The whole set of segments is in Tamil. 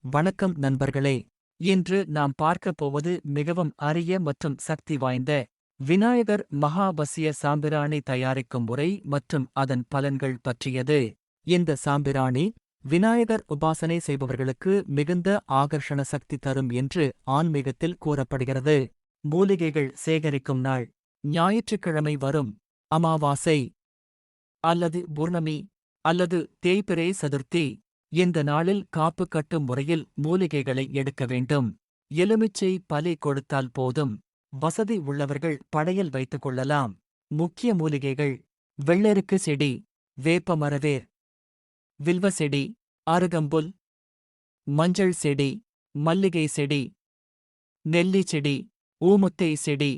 வணக்கம் நண்பர்களே. இன்று நாம் பார்க்கப் போவது மிகவும் அரிய மற்றும் சக்தி வாய்ந்த விநாயகர் மகாவசிய சாம்பிராணி தயாரிக்கும் முறை மற்றும் அதன் பலன்கள் பற்றியது. இந்த சாம்பிராணி விநாயகர் உபாசனை செய்பவர்களுக்கு மிகுந்த ஆகர்ஷண சக்தி தரும் என்று ஆன்மீகத்தில் கூறப்படுகிறது. மூலிகைகள் சேகரிக்கும் நாள் ஞாயிற்றுக்கிழமை வரும் அமாவாசை அல்லது பூர்ணமி அல்லது தேய்பிறை சதுர்த்தி. இந்த நாளில் காப்பு கட்டும் முறையில் மூலிகைகளை எடுக்க வேண்டும். எலுமிச்சை பலி கொடுத்தால் போதும். வசதி உள்ளவர்கள் படையல் வைத்துக் கொள்ளலாம். முக்கிய மூலிகைகள்: வெள்ளெருக்கு செடி, வேப்ப மரவேர், வில்வ செடி, அருகம்புல், மஞ்சள் செடி, மல்லிகை செடி, நெல்லி செடி, ஊமுத்தை செடி,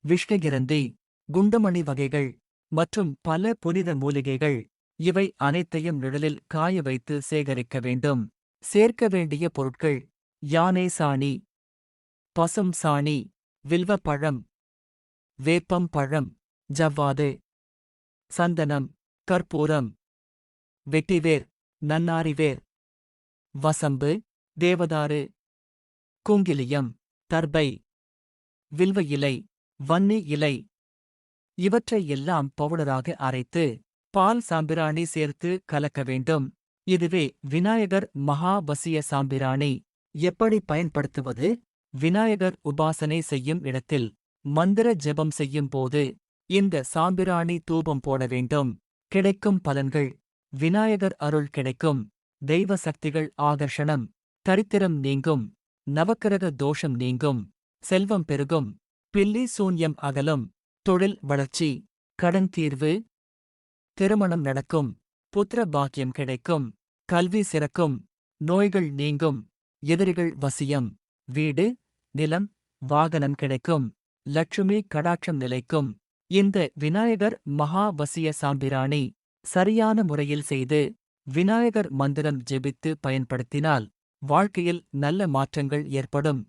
விஷ்ணுகிரந்தி, குண்டமணி வகைகள் மற்றும் பல புனித மூலிகைகள். இவை அனைத்தையும் நிழலில் காய வைத்து சேகரிக்க வேண்டும். சேர்க்க வேண்டிய பொருட்கள்: யானை சாணி, பசும் சாணி, வில்வ பழம், வேப்பம் பழம், ஜவ்வாது, சந்தனம், கற்பூரம், வெட்டிவேர், நன்னாரிவேர், வசம்பு, தேவதாரு, குங்கிலியம், தர்பை, வில்வ இலை, வன்னி இலை. இவற்றை எல்லாம் பவுடராக அரைத்து பால் சாம்பிராணி சேர்த்து கலக்க வேண்டும். இதுவே விநாயகர் மகாவசிய சாம்பிராணி. எப்படி பயன்படுத்துவது? விநாயகர் உபாசனை செய்யும் இடத்தில் மந்திர ஜெபம் செய்யும் போது இந்த சாம்பிராணி தூபம் போட வேண்டும். கிடைக்கும் பலன்கள்: விநாயகர் அருள் கிடைக்கும், தெய்வ சக்திகள் ஆகர்ஷணம், தரித்திரம் நீங்கும், நவக்கிரக தோஷம் நீங்கும், செல்வம் பெருகும், பில்லி சூன்யம் அகலும், தொழில் வளர்ச்சி, கடன் தீர்வு, திருமணம் நடக்கும், புத்திர பாக்கியம் கிடைக்கும், கல்வி சிறக்கும், நோய்கள் நீங்கும், எதிரிகள் வசியம், வீடு, நிலம், வாகனம் கிடைக்கும், லட்சுமி கடாட்சம் நிலைக்கும். இந்த விநாயகர் மகாவசிய சாம்பிராணி சரியான முறையில் செய்து விநாயகர் மந்திரம் ஜெபித்து பயன்படுத்தினால் வாழ்க்கையில் நல்ல மாற்றங்கள் ஏற்படும்.